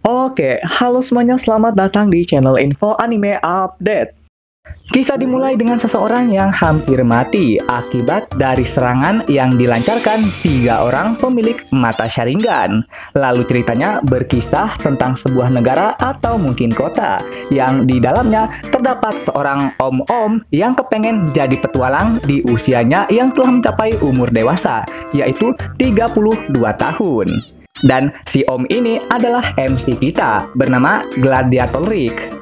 Oke, halo semuanya, selamat datang di channel Info Anime Update. Kisah dimulai dengan seseorang yang hampir mati akibat dari serangan yang dilancarkan 3 orang pemilik mata Sharingan. Lalu ceritanya berkisah tentang sebuah negara atau mungkin kota yang di dalamnya terdapat seorang om-om yang kepengen jadi petualang di usianya yang telah mencapai umur dewasa, yaitu 32 tahun. Dan si om ini adalah MC kita, bernama Gladiator Rick.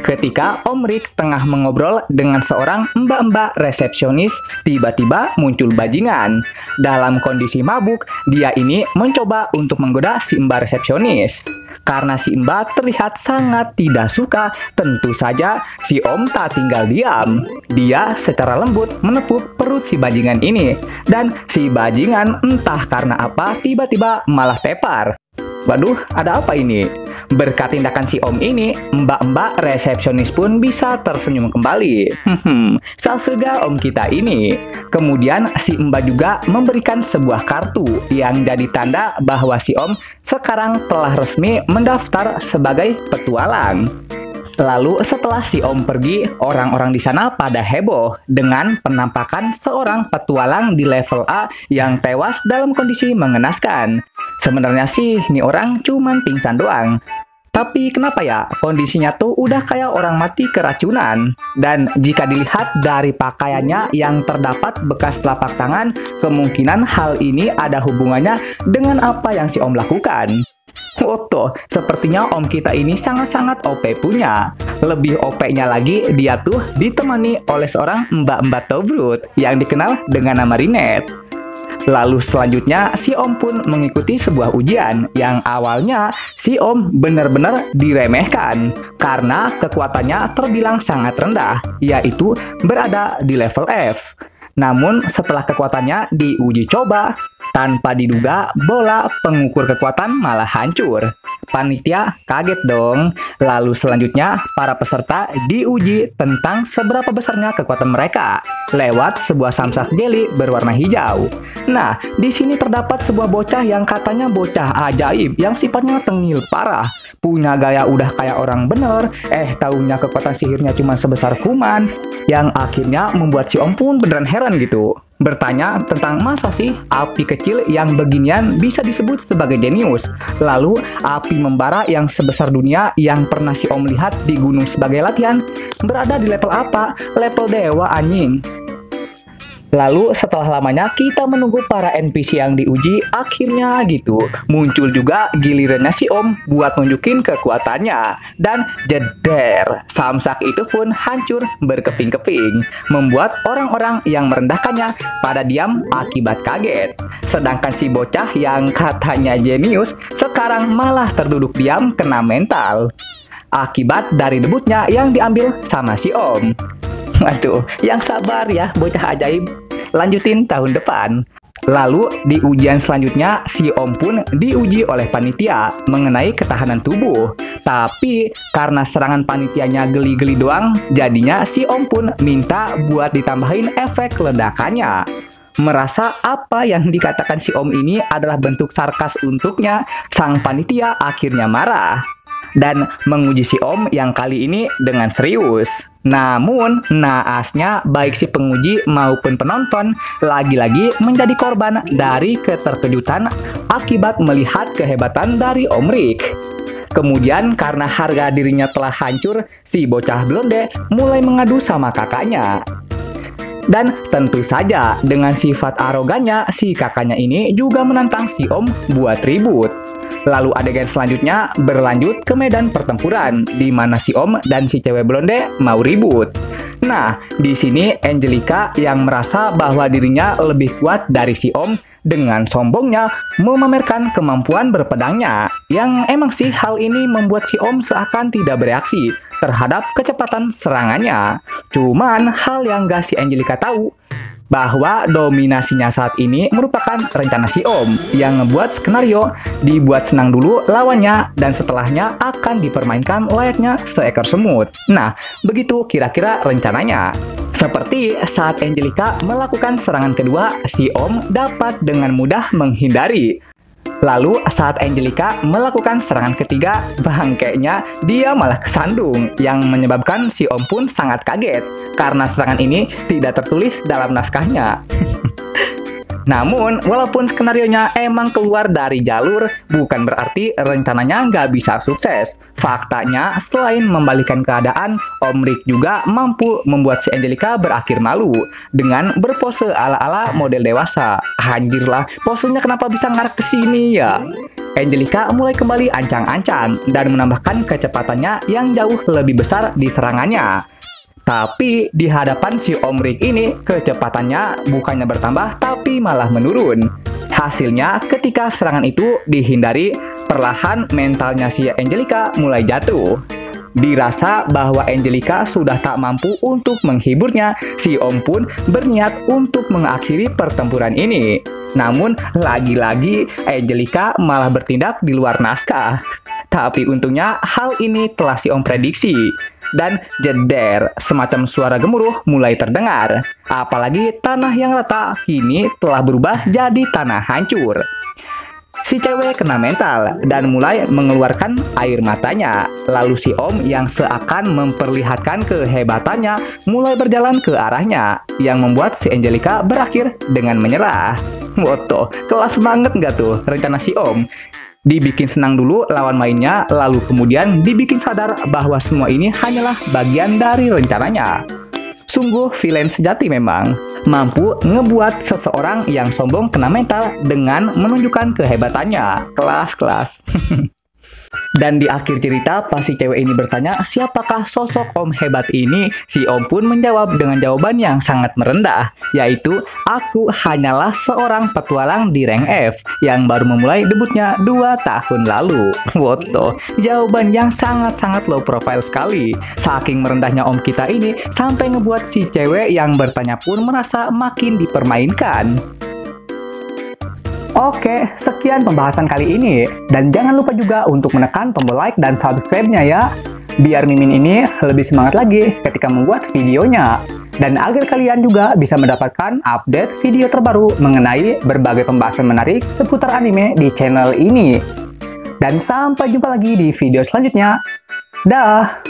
Ketika Om Rick tengah mengobrol dengan seorang mbak-mbak resepsionis, tiba-tiba muncul bajingan. Dalam kondisi mabuk, dia ini mencoba untuk menggoda si mbak resepsionis. Karena si mbak terlihat sangat tidak suka, tentu saja si om tak tinggal diam. Dia secara lembut menepuk perut si bajingan ini. Dan si bajingan entah karena apa tiba-tiba malah tepar. Waduh, ada apa ini? Berkat tindakan si om ini, mbak-mbak resepsionis pun bisa tersenyum kembali. Sasega om kita ini. Kemudian si mbak juga memberikan sebuah kartu yang jadi tanda bahwa si om sekarang telah resmi mendaftar sebagai petualang. Lalu setelah si om pergi, orang-orang di sana pada heboh dengan penampakan seorang petualang di level A yang tewas dalam kondisi mengenaskan. Sebenarnya sih, ini orang cuman pingsan doang. Tapi kenapa ya kondisinya tuh udah kayak orang mati keracunan? Dan jika dilihat dari pakaiannya yang terdapat bekas telapak tangan, kemungkinan hal ini ada hubungannya dengan apa yang si om lakukan. Foto, sepertinya om kita ini sangat-sangat OP punya. Lebih OP-nya lagi, dia tuh ditemani oleh seorang mbak-mbak Tobrut yang dikenal dengan nama Rinette. Lalu selanjutnya si om pun mengikuti sebuah ujian yang awalnya si om benar-benar diremehkan karena kekuatannya terbilang sangat rendah, yaitu berada di level F. Namun setelah kekuatannya diuji coba, tanpa diduga bola pengukur kekuatan malah hancur. Panitia kaget dong. Lalu selanjutnya para peserta diuji tentang seberapa besarnya kekuatan mereka lewat sebuah samsak jelly berwarna hijau. Nah, di sini terdapat sebuah bocah yang katanya bocah ajaib yang sifatnya tengil parah. Punya gaya udah kayak orang bener, taunya kekuatan sihirnya cuma sebesar kuman, yang akhirnya membuat si om pun beneran heran gitu. Bertanya tentang masa sih api kecil yang beginian bisa disebut sebagai jenius. Lalu api membara yang sebesar dunia yang pernah si om lihat di gunung sebagai latihan berada di level apa? Level dewa anjing. Lalu setelah lamanya kita menunggu para NPC yang diuji, akhirnya gitu muncul juga gilirannya si om buat nunjukin kekuatannya. Dan jeder, samsak itu pun hancur berkeping-keping, membuat orang-orang yang merendahkannya pada diam akibat kaget. Sedangkan si bocah yang katanya jenius sekarang malah terduduk diam kena mental akibat dari debutnya yang diambil sama si om. Aduh, yang sabar ya bocah ajaib, lanjutin tahun depan. Lalu di ujian selanjutnya si om pun diuji oleh panitia mengenai ketahanan tubuh. Tapi karena serangan panitianya geli-geli doang, jadinya si om pun minta buat ditambahin efek ledakannya. Merasa apa yang dikatakan si om ini adalah bentuk sarkas untuknya, sang panitia akhirnya marah dan menguji si om yang kali ini dengan serius. Namun, naasnya baik si penguji maupun penonton lagi-lagi menjadi korban dari keterkejutan akibat melihat kehebatan dari Om Rick. Kemudian karena harga dirinya telah hancur, si bocah blonde mulai mengadu sama kakaknya. Dan tentu saja dengan sifat arogannya, si kakaknya ini juga menantang si om buat ribut. Lalu adegan selanjutnya berlanjut ke medan pertempuran di mana si om dan si cewek blonde mau ribut. Nah, di sini Angelica yang merasa bahwa dirinya lebih kuat dari si om dengan sombongnya memamerkan kemampuan berpedangnya. Yang emang sih hal ini membuat si om seakan tidak bereaksi terhadap kecepatan serangannya. Cuman hal yang gak si Angelica tahu bahwa dominasinya saat ini merupakan rencana si om yang ngebuat skenario dibuat senang dulu lawannya dan setelahnya akan dipermainkan layaknya seekor semut. Nah, begitu kira-kira rencananya. Seperti saat Angelica melakukan serangan kedua, si om dapat dengan mudah menghindari. Lalu saat Angelica melakukan serangan ketiga, bangkainya dia malah kesandung yang menyebabkan si Om pun sangat kaget karena serangan ini tidak tertulis dalam naskahnya. Namun, walaupun skenarionya emang keluar dari jalur, bukan berarti rencananya nggak bisa sukses. Faktanya, selain membalikkan keadaan, Om Rick juga mampu membuat si Angelica berakhir malu dengan berpose ala-ala model dewasa. Anjir lah, posenya kenapa bisa ngarah ke sini ya? Angelica mulai kembali ancang-ancang dan menambahkan kecepatannya yang jauh lebih besar di serangannya. Tapi di hadapan si Om Rick ini, kecepatannya bukannya bertambah tapi malah menurun. Hasilnya ketika serangan itu dihindari, perlahan mentalnya si Angelica mulai jatuh. Dirasa bahwa Angelica sudah tak mampu untuk menghiburnya, si Om pun berniat untuk mengakhiri pertempuran ini. Namun, lagi-lagi Angelica malah bertindak di luar naskah. Tapi untungnya hal ini telah si Om prediksi. Dan jeder, semacam suara gemuruh mulai terdengar. Apalagi tanah yang rata kini telah berubah jadi tanah hancur. Si cewek kena mental dan mulai mengeluarkan air matanya. Lalu si Om yang seakan memperlihatkan kehebatannya mulai berjalan ke arahnya, yang membuat si Angelica berakhir dengan menyerah. Woto, kelas banget nggak tuh rencana si Om? Dibikin senang dulu lawan mainnya, lalu kemudian dibikin sadar bahwa semua ini hanyalah bagian dari rencananya. Sungguh villain sejati memang, mampu ngebuat seseorang yang sombong kena mental dengan menunjukkan kehebatannya. Kelas. Dan di akhir cerita, pas si cewek ini bertanya, siapakah sosok Om hebat ini? Si Om pun menjawab dengan jawaban yang sangat merendah, yaitu, aku hanyalah seorang petualang di rank F yang baru memulai debutnya 2 tahun lalu. Woto, jawaban yang sangat-sangat low profile sekali. Saking merendahnya Om kita ini, sampai ngebuat si cewek yang bertanya pun merasa makin dipermainkan. Oke, sekian pembahasan kali ini. Dan jangan lupa juga untuk menekan tombol like dan subscribe-nya ya. Biar Mimin ini lebih semangat lagi ketika membuat videonya. Dan agar kalian juga bisa mendapatkan update video terbaru mengenai berbagai pembahasan menarik seputar anime di channel ini. Dan sampai jumpa lagi di video selanjutnya. Dah!